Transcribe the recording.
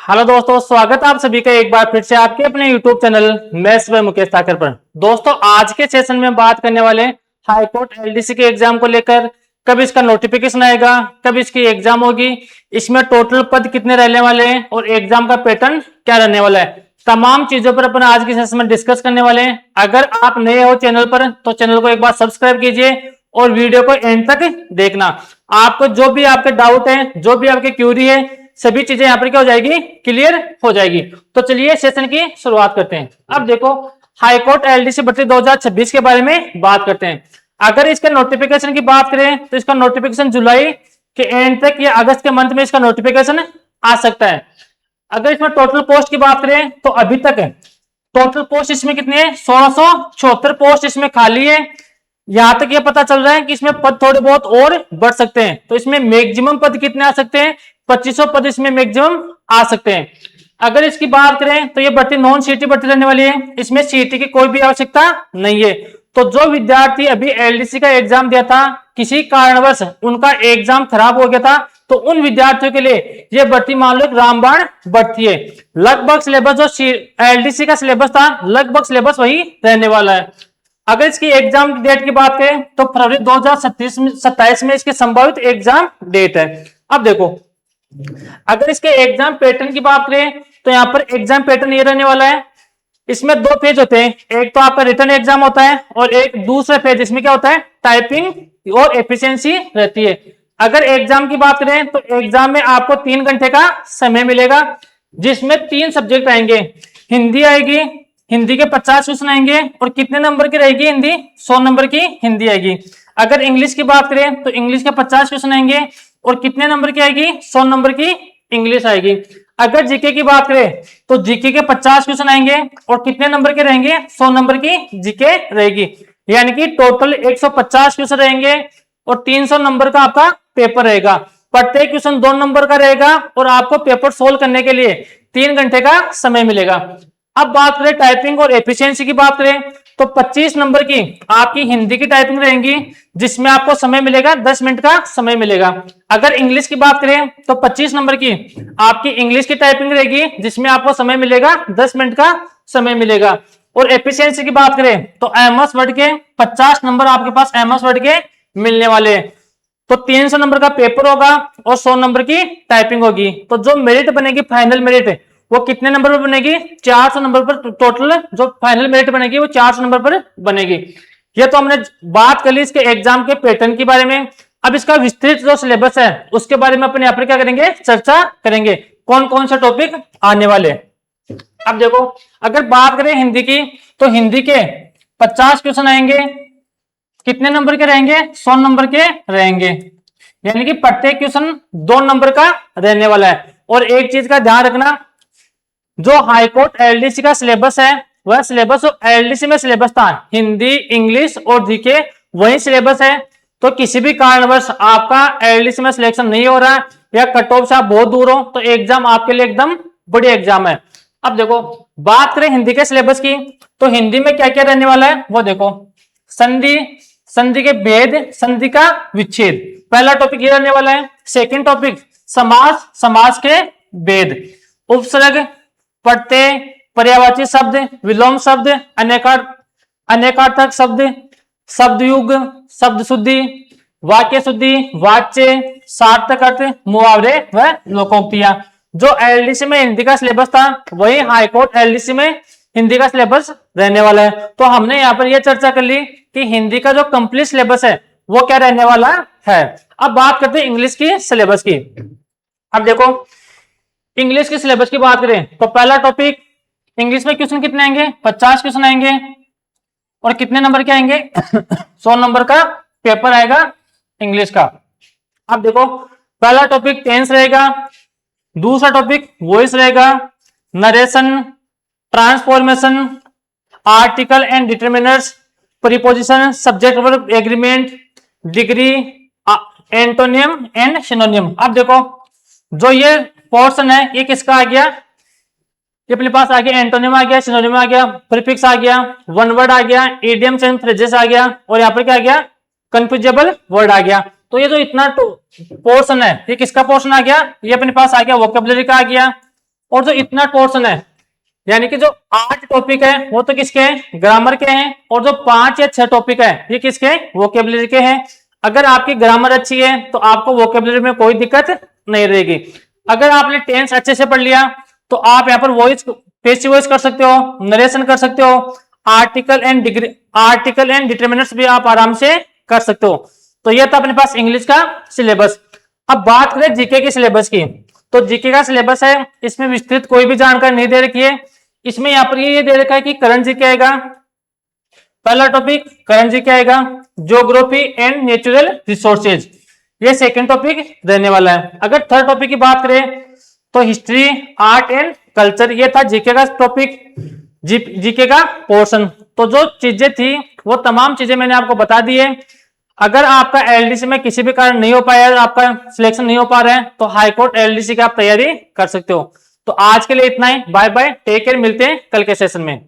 Hello दोस्तों, स्वागत है आप सभी का एक बार फिर से आपके अपने YouTube channel maths by Mukesh Thakar पर। दोस्तों, आज के सेशन में बात करने वाले हाई कोर्ट एलडीसी के एग्जाम को लेकर। कब इसका नोटिफिकेशन आएगा, कब इसकी एग्जाम होगी, इसमें टोटल पद कितने रहने वाले हैं और एग्जाम का पैटर्न क्या रहने वाला है, तमाम चीजों पर अपन आज के सेशन में डिस्कस करने वाले हैं। अगर आप नए हो चैनल पर तो चैनल को एक बार सब्सक्राइब कीजिए और वीडियो को एंड तक देखना। आपको जो भी आपके डाउट है, जो भी आपके क्यूरी है, सभी चीजें यहाँ पर क्या हो जाएगी, क्लियर हो जाएगी। तो चलिए सेशन की शुरुआत करते हैं। अब देखो, हाईकोर्ट एलडीसी भर्ती 2026 के बारे में बात करते हैं। अगर इसके नोटिफिकेशन की बात करें तो इसका नोटिफिकेशन जुलाई के एंड तक या अगस्त के मंथ में इसका नोटिफिकेशन आ सकता है। अगर इसमें टोटल पोस्ट की बात करें तो अभी तक टोटल पोस्ट इसमें कितनी है, 1674 पोस्ट इसमें खाली है। यहां तक ये पता चल रहा है कि इसमें पद थोड़े बहुत और बढ़ सकते हैं। तो इसमें मैक्सिमम पद कितने आ सकते हैं, 2500 पद इसमें मैक्सिमम आ सकते हैं। अगर इसकी बात करें तो ये भर्ती नॉन सीटी भर्ती रहने वाली है, इसमें सीटी की कोई भी आवश्यकता नहीं है। तो जो विद्यार्थी अभी एलडीसी का एग्जाम दिया था, किसी कारणवश उनका एग्जाम खराब हो गया था, तो उन विद्यार्थियों के लिए यह भर्ती मान लो एक रामबाण भर्ती है। लगभग सिलेबस जो एलडीसी का सिलेबस था, लगभग सिलेबस वही रहने वाला है। अगर इसकी एग्जाम डेट की बात करें तो फरवरी 2027 में इसकी संभावित एग्जाम डेट है। अब देखो, अगर इसके एग्जाम पैटर्न की बात करें तो यहाँ पर एग्जाम पैटर्न ये रहने वाला है। इसमें दो फेज होते हैं, एक तो आपका रिटन एग्जाम होता है और एक दूसरा फेज इसमें क्या होता है, टाइपिंग और एफिशिएंसी रहती है। अगर एग्जाम की बात करें तो एग्जाम में आपको 3 घंटे का समय मिलेगा, जिसमें 3 सब्जेक्ट आएंगे। हिंदी आएगी, हिंदी के 50 क्वेश्चन आएंगे और कितने नंबर की रहेगी हिंदी, 100 नंबर की हिंदी आएगी। अगर इंग्लिश की बात करें तो इंग्लिश के 50 क्वेश्चन आएंगे और कितने नंबर की आएगी, 100 नंबर की इंग्लिश आएगी। अगर जीके की बात करें तो जीके के 50 क्वेश्चन आएंगे और कितने नंबर के रहेंगे, 100 नंबर की जीके रहेगी। यानी कि टोटल 150 क्वेश्चन रहेंगे और 300 नंबर का आपका पेपर रहेगा। प्रत्येक क्वेश्चन 2 नंबर का रहेगा और आपको पेपर सोल्व करने के लिए 3 घंटे का समय मिलेगा। अब बात करें टाइपिंग और एफिशिएंसी की बात करें तो 25 नंबर की आपकी हिंदी की टाइपिंग रहेगी, जिसमें आपको समय मिलेगा 10 मिनट का समय मिलेगा। अगर इंग्लिश की बात करें तो 25 नंबर की आपकी इंग्लिश की टाइपिंग रहेगी, जिसमें आपको समय मिलेगा 10 मिनट का समय मिलेगा। और एफिशिएंसी की बात करें तो एमएस वर्ड के 50 नंबर आपके पास एमएस वर्ड के मिलने वाले हैं। तो 300 नंबर का पेपर होगा और 100 नंबर की टाइपिंग होगी। तो जो मेरिट बनेगी, फाइनल मेरिट, वो कितने नंबर पर बनेगी, 400 नंबर पर। टोटल जो फाइनल मेरिट बनेगी वो 400 नंबर पर बनेगी। ये तो हमने बात कर ली इसके एग्जाम के पैटर्न के बारे में। अब इसका विस्तृत जो सिलेबस है उसके बारे में अपन यहाँ पर क्या करेंगे, चर्चा करेंगे, कौन कौन से टॉपिक आने वाले। अब देखो, अगर बात करें हिंदी की तो हिंदी के 50 क्वेश्चन आएंगे, कितने नंबर के रहेंगे, 100 नंबर के रहेंगे। यानी कि प्रत्येक क्वेश्चन 2 नंबर का रहने वाला है। और एक चीज का ध्यान रखना, जो हाईकोर्ट एलडीसी का सिलेबस है वह सिलेबस एलडीसी में सिलेबस था, हिंदी, इंग्लिश और जीके वही सिलेबस है। तो किसी भी कारणवश आपका एलडीसी में सिलेक्शन नहीं हो रहा है या कट ऑफ से आप बहुत दूर हो तो एग्जाम आपके लिए एकदम बड़ी एग्जाम है। अब देखो, बात करें हिंदी के सिलेबस की तो हिंदी में क्या क्या रहने वाला है वो देखो। संधि, संधि के भेद, संधि का विच्छेद, पहला टॉपिक ये रहने वाला है। सेकंड टॉपिक समास, समास के भेद, उपसर्ग, प्रत्यय, पर्यायवाची शब्द, विलोम शब्द, अनेकार्थक शब्द, शब्द युग, शब्द शुद्धि, वाक्य शुद्धि, वाच्य, सार्थक अर्थ, मुहावरे व लोकोक्तियां। जो एलडीसी में हिंदी का सिलेबस था वही हाईकोर्ट एलडीसी में हिंदी का सिलेबस रहने वाला है। तो हमने यहाँ पर यह चर्चा कर ली कि हिंदी का जो कंप्लीट सिलेबस है वो क्या रहने वाला है। अब बात करते हैं इंग्लिश की सिलेबस की। अब देखो, इंग्लिश के सिलेबस की बात करें तो पहला टॉपिक, इंग्लिश में क्वेश्चन कितने आएंगे, 50 क्वेश्चन आएंगे और कितने नंबर के आएंगे 100 नंबर का पेपर आएगा इंग्लिश का। अब देखो, पहला टॉपिक टेंस रहेगा, दूसरा टॉपिक वॉइस रहेगा, narration, transformation, article and determiners, preposition, subject verb agreement, degree, antonym and सिनोनियम। अब देखो, जो ये पोर्शन है ये किसका आ गया, ये अपने पास आ गया एंटोनिम आ गया, सिनोनिम आ गया, प्रीफिक्स आ गया, वन वर्ड आ गया, इडियम्स एंड फ्रेजेस आ गया और यहाँ पर क्या आ गया, कंफ्यूजेबल वर्ड आ गया। तो ये जो इतना पोर्शन है ये किसका पोर्शन आ गया, ये अपने पास आ गया वोकेबलरी का आ गया, और जो इतना पोर्शन है, यानी कि जो 8 टॉपिक है वो तो किसके हैं, ग्रामर के हैं, और जो 5 या 6 टॉपिक है ये किसके हैं, वोकेबलरी के हैं। अगर आपकी ग्रामर अच्छी है तो आपको वोकेबलरी में कोई दिक्कत नहीं रहेगी। अगर आपने टेंस अच्छे से पढ़ लिया तो आप यहाँ पर वॉइस, पेसिव वॉइस कर सकते हो, नरेशन कर सकते हो, आर्टिकल एंड डिटरमिनर्स भी आप आराम से कर सकते हो। तो ये था अपने पास इंग्लिश का सिलेबस। अब बात करें जीके के सिलेबस की, तो जीके का सिलेबस है, इसमें विस्तृत कोई भी जानकारी नहीं दे रखी है। इसमें यहाँ पर ये दे रखा है कि करंट जीके आएगा, पहला टॉपिक करंट जीके आएगा, ज्योग्राफी एंड नेचुरल रिसोर्सेज, ये सेकंड टॉपिक रहने वाला है। अगर थर्ड टॉपिक की बात करें तो हिस्ट्री, आर्ट एंड कल्चर, ये था जीके का टॉपिक, जीके का पोर्शन। तो जो चीजें थी वो तमाम चीजें मैंने आपको बता दी है। अगर आपका एलडीसी में किसी भी कारण नहीं हो पाया, आपका सिलेक्शन नहीं हो पा रहा है, तो हाईकोर्ट एलडीसी की आप तैयारी कर सकते हो। तो आज के लिए इतना ही, बाय बाय, टेक केयर, मिलते हैं कल के सेशन में।